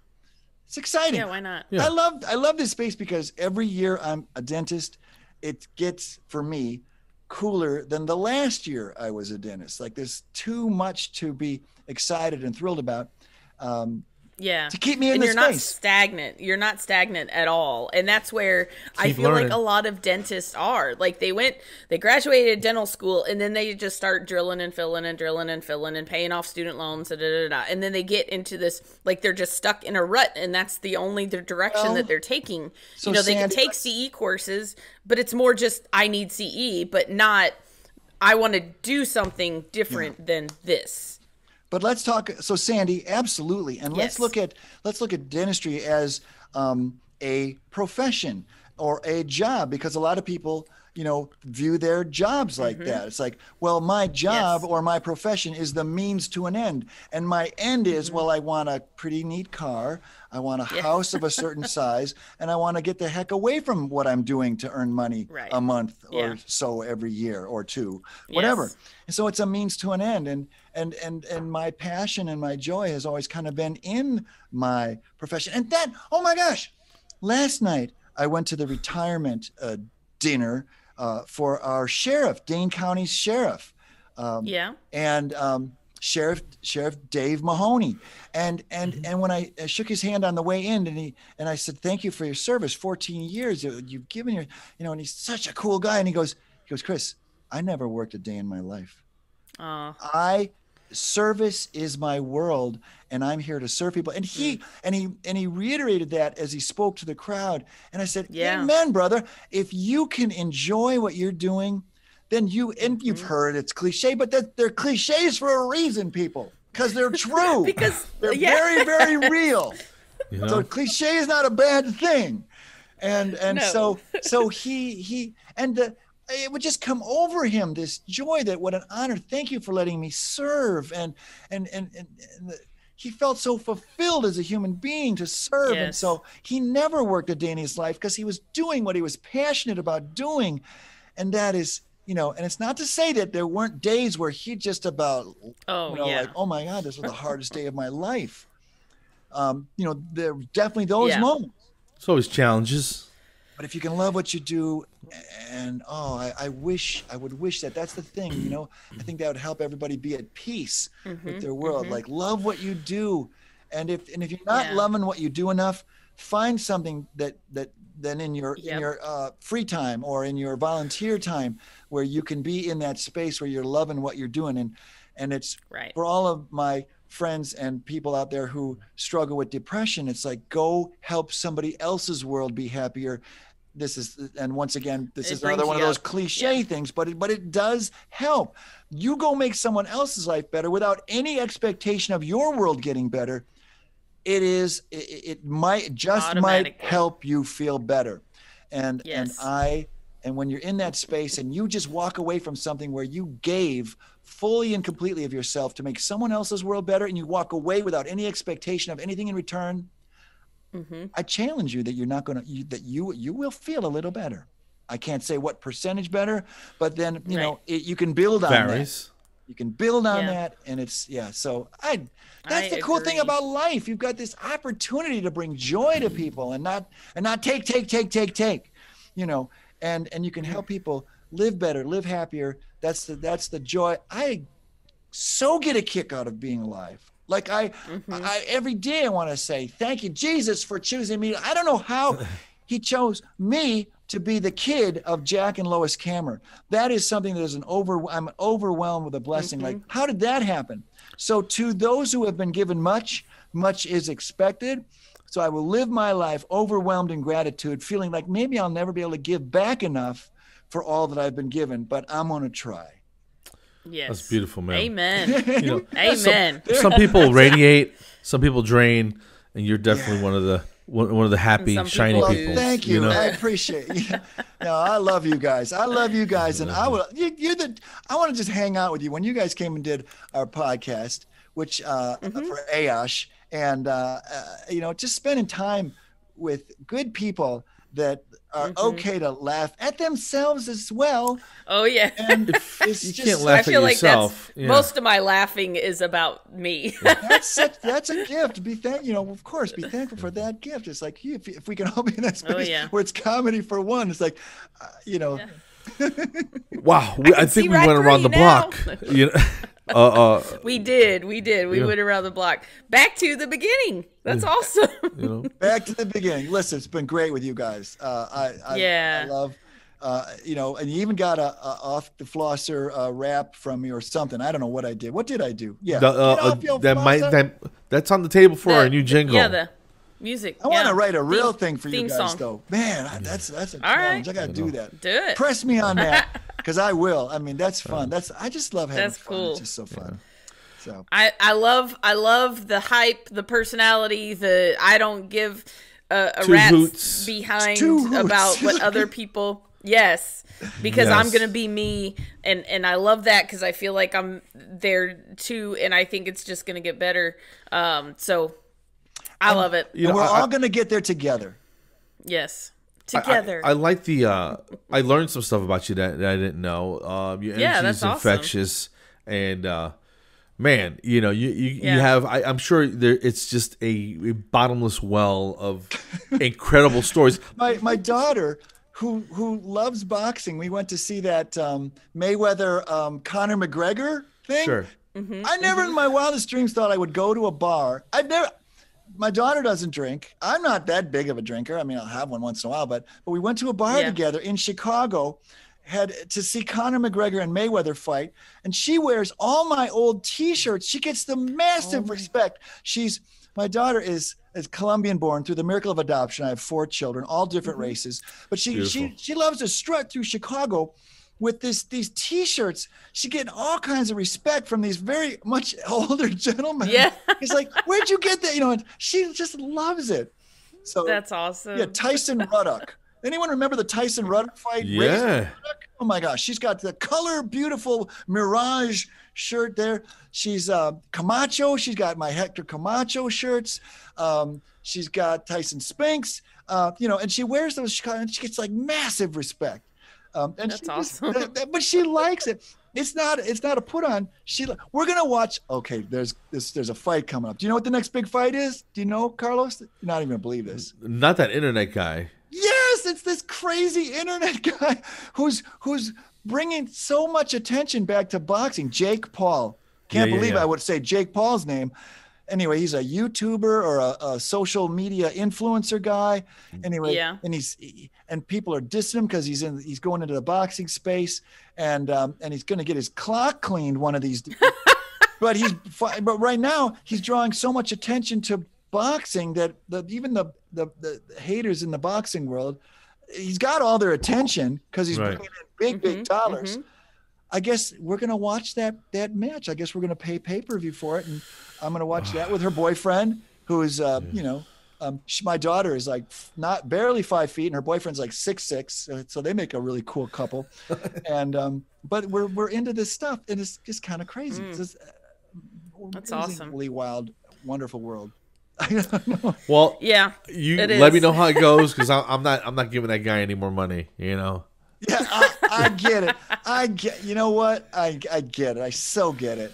it's exciting. Yeah, why not? Yeah. I love this space because every year I'm a dentist, it gets, for me, cooler than the last year I was a dentist. Like, there's too much to be excited and thrilled about. To keep me in this space. You're not stagnant. You're not stagnant at all. And that's where I feel like a lot of dentists are. Like, they graduated dental school, and then they just start drilling and filling and drilling and filling and paying off student loans, and then they get into this, like, they're just stuck in a rut, and that's the only direction that they're taking. So, you know, they can take CE courses, but it's more just, I need CE, but not, I want to do something different than this. But let's talk. So Sandy, absolutely, and let's look at dentistry as a profession or a job, because a lot of people, you know, view their jobs like that. It's like, well, my job or my profession is the means to an end, and my end is, well, I want a pretty neat car, I want a house of a certain size, and I want to get the heck away from what I'm doing to earn money a month or so every year or two, whatever. And so it's a means to an end, and my passion and my joy has always kind of been in my profession. And then, oh my gosh, last night I went to the retirement dinner for our sheriff, Dane County's sheriff. And Sheriff Dave Mahoney. And when I shook his hand on the way in, and I said, thank you for your service, 14 years you've given your, you know, and he's such a cool guy. And he goes, Chris, I never worked a day in my life. Service is my world, and I'm here to serve people. And he reiterated that as he spoke to the crowd. And I said, amen, brother. If you can enjoy what you're doing, then you've heard it's cliche, but they're cliches for a reason, people, because they're true. Because they're very, very real. You know? So cliche is not a bad thing. And so he it would just come over him, this joy, that what an honor. Thank you for letting me serve. And he felt so fulfilled as a human being to serve. And so he never worked a day in his life because he was doing what he was passionate about doing. And that is, you know, and it's not to say that there weren't days where he just about, like, oh my God, this was the hardest day of my life. You know, there were definitely those moments. It's always challenges. But if you can love what you do, and I would wish that that's the thing, you know. I think that would help everybody be at peace with their world. Like, love what you do, and if you're not loving what you do enough, find something that then in your free time or in your volunteer time where you can be in that space where you're loving what you're doing. And it's for all of my friends and people out there who struggle with depression, it's like, go help somebody else's world be happier. This is another one of those cliche things, but it does help. You go make someone else's life better without any expectation of your world getting better. It might help you feel better. And when you're in that space and you just walk away from something where you gave fully and completely of yourself to make someone else's world better, and you walk away without any expectation of anything in return, I challenge you that you will feel a little better. I can't say what percentage better, but then you can build on that. You can build on that, and it's so that's the cool thing about life. You've got this opportunity to bring joy to people and not take, you know, and you can help people live better, live happier. That's the joy. I so get a kick out of being alive. Like I every day I want to say, thank you, Jesus, for choosing me. I don't know how he chose me to be the kid of Jack and Lois Kammer. That is something that is I'm overwhelmed with a blessing. Like, how did that happen? So to those who have been given much, much is expected. So I will live my life overwhelmed in gratitude, feeling like maybe I'll never be able to give back enough for all that I've been given, but I'm going to try. Yes. That's beautiful, man. Amen. You know, Amen. some people radiate, some people drain, and you're definitely one of the happy, shiny people. Thank you. know? I appreciate you. No, I love you guys. I love you guys, and I want to just hang out with you. When you guys came and did our podcast, which for AAOSH, and just spending time with good people that are okay to laugh at themselves as well. Oh yeah. And you can't laugh at yourself. Most of my laughing is about me. That's a gift. Be thankful for that gift. It's like if we can all be in that space where it's comedy for one. It's like, Wow, I think we went around the block. You We did. We went around the block. Back to the beginning. That's awesome. Back to the beginning. Listen, it's been great with you guys. I love, and you even got a off the Flosser rap from me or something. I don't know what I did. What did I do? Yeah, that's on the table for our new jingle. Yeah, the music. I want to write a real thing for you guys, though. Man, that's a challenge. I got to do that. Do it. Press me on that, because I will. I mean, that's fun. I just love having fun. Cool. It's just so fun. So I love the hype, the personality, I don't give a rat's behind about what other people. Yes, because I'm gonna be me, and I love that because I feel like I'm there too, and I think it's just gonna get better. So I love it. We're all gonna get there together. Yes. Together. I like the. I learned some stuff about you that I didn't know. Your energy is infectious, and man, you have. I'm sure it's just a bottomless well of incredible stories. My daughter, who loves boxing, we went to see that Mayweather Conor McGregor thing. Sure. I never in my wildest dreams thought I would go to a bar. My daughter doesn't drink. I'm not that big of a drinker. I mean, I'll have one once in a while, but we went to a bar together in Chicago, had to see Conor McGregor and Mayweather fight, and she wears all my old T-shirts. She gets the massive respect. My daughter is Colombian born through the miracle of adoption. I have 4 children, all different races, but she loves to strut through Chicago with these T-shirts. She getting all kinds of respect from these very much older gentlemen. Yeah. It's like, where'd you get that? And she just loves it. So that's awesome. Yeah, Tyson Ruddock. Anyone remember the Tyson Ruddock fight? Yeah. Oh my gosh, she's got the color beautiful Mirage shirt there. She's Camacho. She's got my Hector Camacho shirts. She's got Tyson Spinks. And she wears those and she gets like massive respect. And that's awesome. But she likes it. It's not a put on. We're gonna watch. Okay, there's a fight coming up. Do you know what the next big fight is? Do you know, Carlos? You're not even gonna believe this. Not that internet guy. Yes, it's this crazy internet guy who's bringing so much attention back to boxing. Jake Paul. Can't believe I would say Jake Paul's name. Anyway, he's a YouTuber or a social media influencer guy. Anyway, and people are dissing him because he's going into the boxing space, and he's going to get his clock cleaned one of these days. but right now he's drawing so much attention to boxing that even the haters in the boxing world, he's got all their attention because he's bringing in big dollars. I guess we're going to watch that match. I guess we're going to pay pay-per-view for it. And I'm going to watch that with her boyfriend, who is, my daughter is like barely 5 feet and her boyfriend's like 6'6". So they make a really cool couple. And, but we're into this stuff and it's just kind of crazy. It's just, that's awesome. Wild, wonderful world. Well, yeah, you let me know how it goes. Cause I'm not giving that guy any more money, Yeah, I get it. You know what? I get it. I so get it.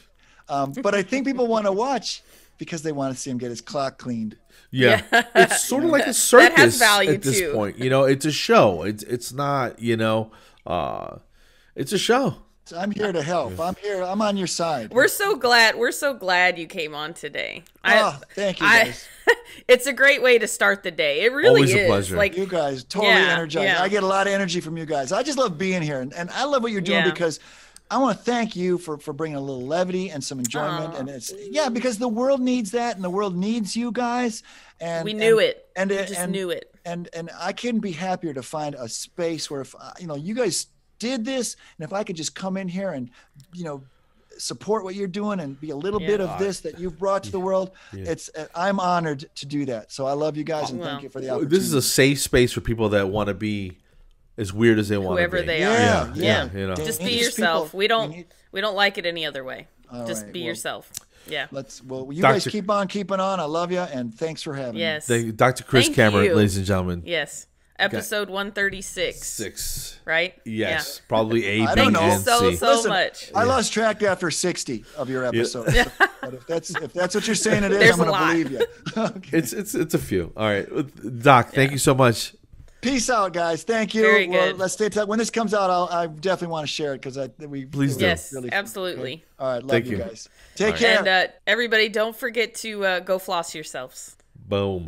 But I think people want to watch because they want to see him get his clock cleaned. Yeah. It's sort of like a circus that has value at this too. point. It's a show. It's not, it's a show. I'm here to help. I'm here. I'm on your side. We're so glad you came on today. Thank you guys. It's a great way to start the day. It really Always is. a pleasure. Like, You guys totally energized. I get a lot of energy from you guys. I just love being here, and I love what you're doing because I want to thank you for bringing a little levity and some enjoyment. And it's because the world needs that, and the world needs you guys. And we knew it. And we just knew it. And I couldn't be happier to find a space where, if you guys did this, and if I could just come in here and support what you're doing and be a little bit of this that you've brought to the world, I'm honored to do that. So I love you guys, and thank you for the opportunity. This is a safe space for people that want to be as weird as they want to be. Whoever they are. Yeah. Just be yourself. We don't like it any other way. Just be yourself. Yeah. You guys keep on keeping on. I love you, and thanks for having me. Dr. Chris Kammer, ladies and gentlemen. Yes. Episode 136. 6. Right? Yes. Probably A, B, Thank you and so C. much. I lost track after 60 of your episodes. But if that's what you're saying it is, I'm going to believe you. Okay. It's a few. All right. Doc, thank you so much. Peace out, guys. Thank you. Very good. Let's stay in touch. When this comes out, I definitely want to share it because Please do. Yes, really absolutely. Okay. All right. Love Thank you you. guys. Take care. And everybody, don't forget to go floss yourselves. Boom.